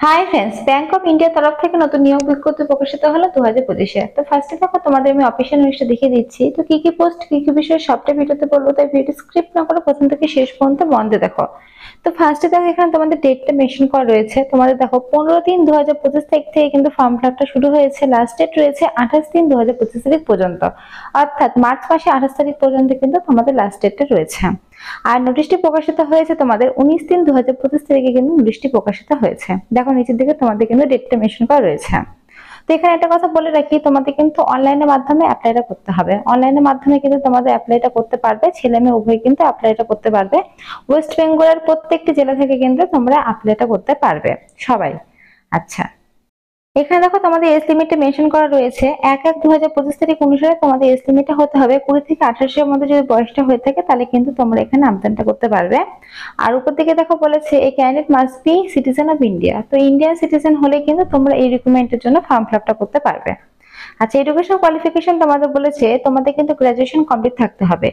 Hi friends, bank of ইন্ডিয়ার তরফ থেকে নতুন নিয়োগ বিজ্ঞপ্তি প্রকাশিত হলো 2025-এ। তো ফার্স্টে দেখো তোমাদের আমি অফিসিয়াল নিউজটা দেখিয়ে দিচ্ছি। তো কি কি পোস্ট, কি কি বিষয় সবটা ভিডিওতে বলবো, তাই ভিডিও স্ক্রিপ্ট না করে প্রথম থেকে শেষ পর্যন্ত মন দিয়ে দেখো। তো ফার্স্টে দেখো এখানে তোমাদের ডেটটা মেনশন করা রয়েছে। তোমাদের দেখো 15/3/2025 তারিখ থেকে কিন্তু ফর্ম ফিল আপটা শুরু হয়েছে। লাস্ট ডেট রয়েছে 28/3/2025 তারিখ পর্যন্ত, অর্থাৎ মার্চ মাসে 28 তারিখ পর্যন্ত কিন্তু তোমাদের লাস্ট ডেটটা রয়েছে। আর নোটিশটি প্রকাশিত হয়েছে তোমাদের 19/3/2025 তারিখে কিন্তু নোটিশটি প্রকাশিত হয়েছে। দেখো নিচের দিকে তোমাদের কিন্তু ডেটটা মেনশন করা রয়েছে। তো এখানে একটা কথা বলে রাখি, তোমাদের কিন্তু অনলাইনের মাধ্যমে অ্যাপ্লাইটা করতে হবে। অনলাইনের মাধ্যমে কিন্তু তোমাদের অ্যাপ্লাইটা করতে পারবে, ছেলে মেয়ে উভয় কিন্তু অ্যাপ্লাইটা করতে পারবে। ওয়েস্ট বেঙ্গলের প্রত্যেকটি জেলা থেকে কিন্তু তোমরা অ্যাপ্লাইটা করতে পারবে সবাই। আচ্ছা, এখানে দেখো তোমাদের এজ লিমিটটা মেনশন করা রয়েছে 1/1/2025 তারিখ অনুসারে তোমাদের এজ লিমিটটা হতে হবে 20 থেকে 28 এর মধ্যে। যদি বয়সটা হয়ে থাকে তাহলে কিন্তু তোমরা এখানে আবেদনটা করতে পারবে। আর উপর দিকে দেখো বলেছে এই candidate must be citizen of India. তো ইন্ডিয়ান সিটিজেন হলে কিন্তু তোমরা এই রিক্রুটমেন্টের জন্য ফর্ম ফিল আপটা করতে পারবে। আচ্ছা, এডুকেশন কোয়ালিফিকেশন তোমাদের বলেছে তোমাদের কিন্তু গ্রাজুয়েশন কমপ্লিট থাকতে হবে।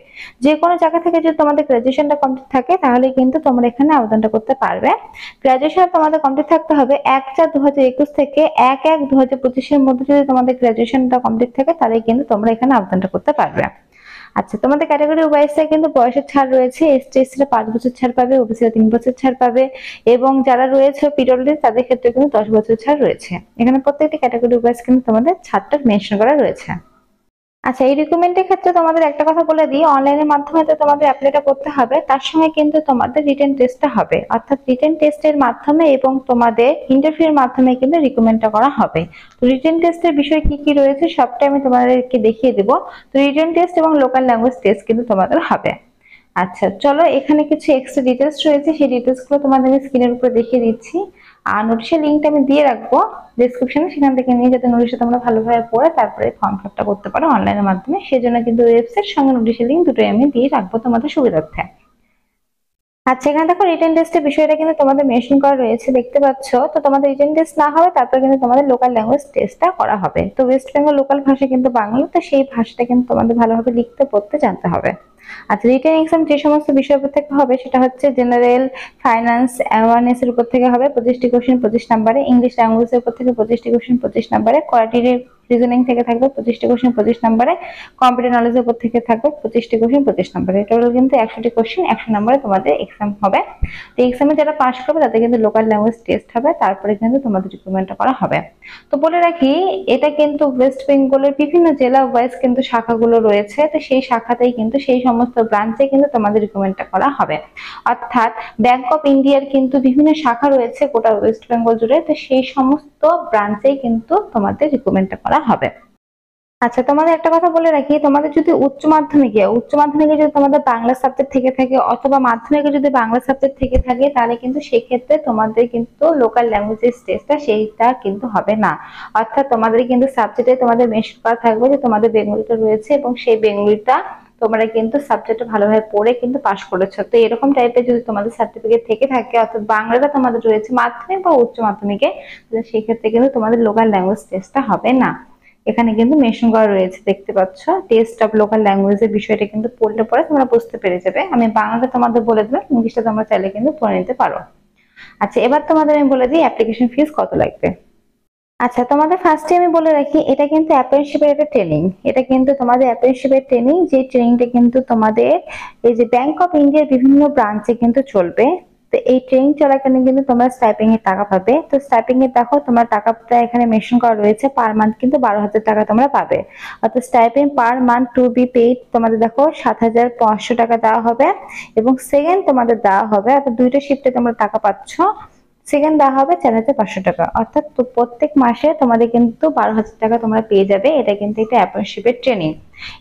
যে কোনো জায়গা থেকে যদি তোমাদের গ্রাজুয়েশনটা কমপ্লিট থাকে তাহলে কিন্তু তোমরা এখানে আবেদনটা করতে পারবে। গ্রাজুয়েশন তোমাদের কমপ্লিট থাকতে হবে 1/4/2021 থেকে 1/1/2025 এর মধ্যে। যদি তোমাদের গ্রাজুয়েশনটা কমপ্লিট থাকে তাহলে কিন্তু তোমরা এখানে আবেদনটা করতে পারবে। আচ্ছা, তোমাদের ক্যাটাগরি ওয়াইজে কিন্তু বয়সের ছাড় রয়েছে। এসটি এসসিরা 5 বছর ছাড় পাবে, ওবিসিরা 3 বছর ছাড় পাবে, এবং যারা রয়েছে পিডব্লিউডি তাদের ক্ষেত্রে কিন্তু 10 বছর ছাড় রয়েছে। এখানে প্রত্যেকটি ক্যাটাগরি ওয়াইজ কিন্তু তোমাদের ছাড়টা মেনশন করা রয়েছে। আচ্ছা, এই রিক্রুটমেন্টের ক্ষেত্রে তোমাদের একটা কথা বলে দিই, অনলাইনের মাধ্যমে তো তোমাদের অ্যাপ্লাইটা করতে হবে, তার সঙ্গে কিন্তু তোমাদের রিটেন টেস্টটা হবে। অর্থাৎ রিটেন টেস্টের মাধ্যমে এবং তোমাদের ইন্টারভিউর মাধ্যমে কিন্তু রিক্রুটমেন্টটা করা হবে। তো রিটেন টেস্টের বিষয় কি কি রয়েছে সবটা আমি তোমাদেরকে দেখিয়ে দেবো। তো রিটেন টেস্ট এবং লোকাল ল্যাঙ্গুয়েজ টেস্ট কিন্তু তোমাদের হবে। আচ্ছা চলো, এখানে কিছু এক্সট্রা ডিটেলস রয়েছে, সেই ডিটেলস গুলো তোমাদের আমি স্ক্রিনের উপরে দেখিয়ে দিচ্ছি। আর নোটিশের লিঙ্কটা আমি দিয়ে রাখবো ডেসক্রিপশনে, সেখান থেকে নিয়ে যাতে নোটিশটা তোমরা ভালোভাবে পড়ে তারপরে ফর্ম ফিল আপটা করতে পারো অনলাইনের মাধ্যমে। সেই জন্য কিন্তু ওয়েবসাইট সঙ্গে নোটিশের লিঙ্ক দুটোই আমি দিয়ে রাখবো তোমাদের সুবিধার্থে। আচ্ছা, এখানে দেখো রিটেন টেস্টের বিষয়টা কিন্তু তোমাদের মেনশন করা রয়েছে, দেখতে পাচ্ছ। তো তোমাদের রিটেন টেস্ট না হবে তারপর কিন্তু তোমাদের লোকাল ল্যাঙ্গুয়েজ টেস্টটা করা হবে। তো ওয়েস্ট বেঙ্গল লোকাল ভাষা কিন্তু বাংলা, তো সেই ভাষাটা কিন্তু তোমাদের ভালোভাবে লিখতে পড়তে জানতে হবে। আচ্ছা, রিটেন এক্সাম যে সমস্ত বিষয়ের উপর থেকে হবে সেটা হচ্ছে জেনারেল, ফাইন্যান্স, অ্যাওয়ারনেস এর উপর থেকে হবে 25টি কোশ্চেন 25 নম্বরে, ইংলিশ ল্যাঙ্গুয়েজের উপর থেকে 25টি কোশ্চেন 25 নম্বরে, কোয়ালিটেটিভ রিজনিং থেকে থাকবে 25টি কোশ্চেন 25 নম্বরে, কম্পিউটার নলেজের উপর থেকে থাকবে 25টি কোশ্চেন 25 নম্বরে। টোটাল কিন্তু 100টি কোশ্চেন 100 নম্বরে তোমাদের এক্সাম হবে। তো এক্সামে যারা পাস করবে তাদের কিন্তু লোকাল ল্যাঙ্গুয়েজ টেস্ট হবে, তারপরে কিন্তু তোমাদের রিক্রুটমেন্টটা করা হবে। তো বলে রাখি, এটা কিন্তু ওয়েস্ট বেঙ্গলের বিভিন্ন জেলা ওয়াইজ কিন্তু শাখাগুলো রয়েছে। তো সেই শাখাতেই কিন্তু সেই সমস্ত ব্রাঞ্চে কিন্তু তোমাদের রিক্রুটমেন্টটা করা হবে। অর্থাৎ ব্যাংক অফ ইন্ডিয়ার কিন্তু বিভিন্ন শাখা রয়েছে গোটা ওয়েস্ট বেঙ্গল জুড়ে, তো সেই সমস্ত ব্রাঞ্চেই কিন্তু তোমাদের রিক্রুটমেন্টটা করা হবে। আচ্ছা, তোমাদের একটা কথা বলে রাখি, তোমাদের যদি উচ্চ মাধ্যমিকে যদি তোমাদের বাংলা সাবজেক্ট থেকে থাকে অথবা মাধ্যমিকে যদি বাংলা সাবজেক্ট থেকে থাকে তাহলে কিন্তু সেক্ষেত্রে তোমাদের কিন্তু লোকাল ল্যাঙ্গুয়েজ টেস্টটা সেইটা কিন্তু হবে না। অর্থাৎ তোমাদের কিন্তু সাবজেক্টে তোমাদের মেনশন করা থাকবে যে তোমাদের বেঙ্গলিটা রয়েছে এবং সেই বেঙ্গলিটা তোমরা কিন্তু সাবজেক্টটা ভালোভাবে পড়ে কিন্তু পাশ করেছো। তো এরকম টাইপের যদি তোমাদের সার্টিফিকেট থেকে থাকে, অর্থাৎ বাংলাটা তোমাদের রয়েছে মাধ্যমিক বা উচ্চ মাধ্যমিকে, তাহলে সেক্ষেত্রে কিন্তু তোমাদের লোকাল ল্যাঙ্গুয়েজ টেস্টটা হবে না। এখানে কিন্তু মেনশন করা রয়েছে, দেখতে পাচ্ছ। টেস্ট অফ লোকাল ল্যাঙ্গুয়েজের বিষয়টা কিন্তু পড়লে পরে তোমরা বুঝতে পেরে যাবে। আমি বাংলাটা তোমাদের বলে দিলাম, ইংলিশটা তোমরা চাইলে কিন্তু পড়ে নিতে পারো। আচ্ছা, এবার তোমাদের আমি বলে দিই অ্যাপ্লিকেশন ফিস কত লাগবে। আচ্ছা, তোমাদের ফার্স্টে আমি বলে রাখি, এটা কিন্তু অ্যাপ্রেন্টিসশিপের একটা ট্রেনিং। এটা কিন্তু তোমাদের অ্যাপ্রেন্টিসশিপের ট্রেনিং, যে ট্রেনিংটা কিন্তু তোমাদের এই যে ব্যাংক অফ ইন্ডিয়ার বিভিন্ন ব্রাঞ্চে কিন্তু চলবে। তো এই ট্রেনিং চলাকালীন কিন্তু তোমরা স্টাইপেন্ড এর টাকা পাবে। তো স্টাইপেন্ড এর দেখো তোমার টাকাটা এখানে মেনশন করা রয়েছে, পার মান্থ কিন্তু 12,000 টাকা তোমরা পাবে। অর্থাৎ stipend per month to be paid তোমাদের দেখো 7,500 টাকা দেওয়া হবে, এবং সেকেন্ড তোমাদের দেওয়া হবে, অর্থাৎ দুইটা শিফটে তোমরা টাকা পাচ্ছ। সেকেন্ড দেওয়া হবে 4,500 টাকা। অর্থাৎ তো প্রত্যেক মাসে তোমাদের কিন্তু 12,000 টাকা তোমরা পেয়ে যাবে। এটা কিন্তু একটা অ্যাপ্রেন্টিসশিপের ট্রেনিং।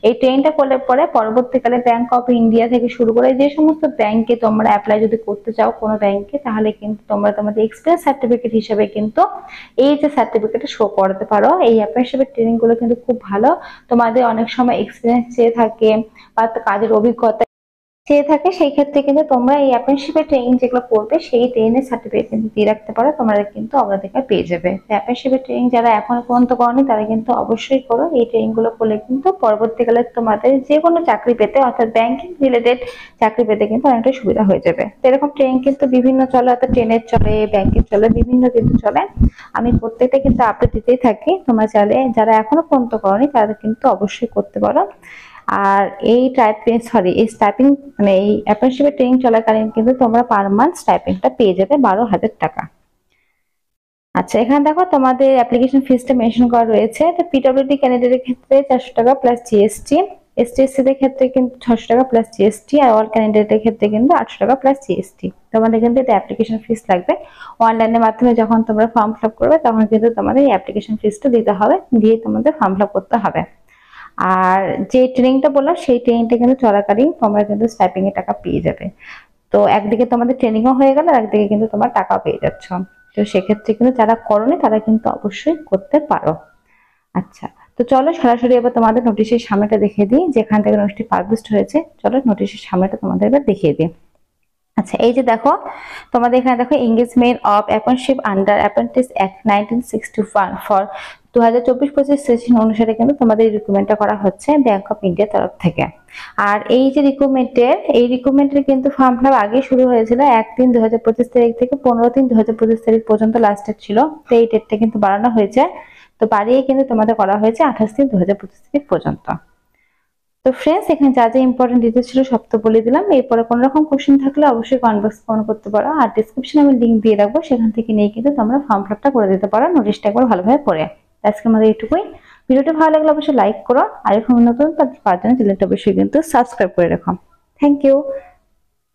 এই ট্রেনিংটা করলে পরে পরবর্তীকালে ব্যাংক অফ ইন্ডিয়া থেকে শুরু করে যে সমস্ত ব্যাংকে তোমরা অ্যাপ্লাই যদি করতে চাও কোনো ব্যাংকে, তাহলে কিন্তু তোমরা তোমাদের এক্সপিরিয়েন্স সার্টিফিকেট হিসেবে কিন্তু এই যে সার্টিফিকেটটা শো করাতে পারো। এই অ্যাপ্রেন্টিসশিপের ট্রেনিং গুলো কিন্তু খুব ভালো। তোমাদের অনেক সময় এক্সপিরিয়েন্স চেয়ে থাকে বা কাজের অভিজ্ঞতা চেয়ে থাকে, সেই ক্ষেত্রে কিন্তু তোমরা এই অ্যাপ্রেন্টিসশিপের ট্রেনিং যেগুলো করবে সেই ট্রেনিংয়ের সার্টিফিকেট কিন্তু দিয়ে রাখতে পারো, তোমরা কিন্তু অগ্রাধিকার পেয়ে যাবে। অ্যাপ্রেন্টিসশিপের ট্রেনিং যারা এখনো পর্যন্ত করনি তারা কিন্তু অবশ্যই করো। এই ট্রেনিং গুলো করলে কিন্তু পরবর্তীকালে তোমাদের যে কোনো চাকরি পেতে, অর্থাৎ ব্যাংকিং রিলেটেড চাকরি পেতে কিন্তু অনেকটা সুবিধা হয়ে যাবে। তো এরকম ট্রেনিং কিন্তু বিভিন্ন চলে, অর্থাৎ ট্রেনের চলে, ব্যাংকের চলে, বিভিন্ন কিন্তু চলে। আমি প্রত্যেকটা কিন্তু আপডেট দিতেই থাকি। তোমরা চাইলে যারা এখনো পর্যন্ত করনি তারা কিন্তু অবশ্যই করতে পারো। আর এই স্টাইপিং মানে এই অ্যাপ্রেন্টিসশিপের ট্রেনিং চলাকালীন কিন্তু তোমরা পার মান্থ স্টাইপিংটা পেয়ে যাবে 12,000 টাকা। আচ্ছা, এখানে দেখো তোমাদের অ্যাপ্লিকেশন ফিসটা মেনশন করা রয়েছে। তো পিডব্লিউডি ক্যান্ডিডেটের ক্ষেত্রে 400 টাকা প্লাস জিএসটি, এসটি দের ক্ষেত্রে কিন্তু 600 টাকা প্লাস জিএসটি, আর অল ক্যান্ডিডেটের ক্ষেত্রে কিন্তু 800 টাকা প্লাস জিএসটি। তোমাদের কিন্তু এটা অ্যাপ্লিকেশন ফিস লাগবে। অনলাইনের মাধ্যমে যখন তোমরা ফর্ম ফিল আপ করবে তখন কিন্তু তোমাদের এই অ্যাপ্লিকেশন ফিসটা দিতে হবে, দিয়ে তোমাদের ফর্ম ফিল আপ করতে হবে। আর যে ট্রেনিংটা বললাম সেই ট্রেনিংটা কিন্তু চলাকালীন তোমরা কিন্তু স্টাইপিং এর টাকা পেয়ে যাবে। তো একদিকে তোমাদের ট্রেনিংও হয়ে গেল, আর একদিকে কিন্তু তোমার টাকা পেয়ে যাচ্ছ। তো সেক্ষেত্রে কিন্তু যারা করোনি তারা কিন্তু অবশ্যই করতে পারো। আচ্ছা, তো চলো সরাসরি এবার তোমাদের নোটিশের সামনেটা দেখিয়ে দিই, যেখান থেকে নোটিশটি পাবলিশড হয়েছে। চলো নোটিশের সামনেটা তোমাদের এবার দেখিয়ে দিই। আচ্ছা, এই যে দেখো তোমাদের এখানে দেখো engagement of apprenticeship under apprentice act 1961 for 2024-25 session অনুসারে কিন্তু তোমাদের এই রিক্রুটমেন্টটা করা হচ্ছে ব্যাংক অফ ইন্ডিয়ার তরফ থেকে। আর এই যে রিক্রুটমেন্টের কিন্তু ফর্ম ফিল আপ আগে শুরু হয়েছিল 1/3/2025 তারিখ থেকে 15/3/2025 তারিখ পর্যন্ত লাস্ট ডেট ছিল। তো এই ডেটটা কিন্তু বাড়ানো হয়েছে, তো বাড়িয়ে কিন্তু তোমাদের করা হয়েছে 28/3/2025 তারিখ পর্যন্ত। তো ফ্রেন্ডস, এখানে যা যা ইম্পর্টেন্ট ডিটেলস ছিল সব তো বলে দিলাম। এরপরে কোনো রকম কোশ্চেন থাকলে অবশ্যই কমেন্ট বক্সে কমেন্ট করতে পারো, আর ডিসক্রিপশনে আমি লিংক দিয়ে রাখবো, সেখান থেকে নিয়ে কিন্তু তোমরা ফর্ম ফিল আপটা করে দিতে পারো নোটিশটা একবার ভালোভাবে পড়ে। আজকে আমাদের এইটুকুই। ভিডিওটি ভালো লাগলে অবশ্যই লাইক করো, আর এখন নতুন পাওয়ার জন্য চ্যানেলটা অবশ্যই কিন্তু সাবস্ক্রাইব করে রাখো। Thank you.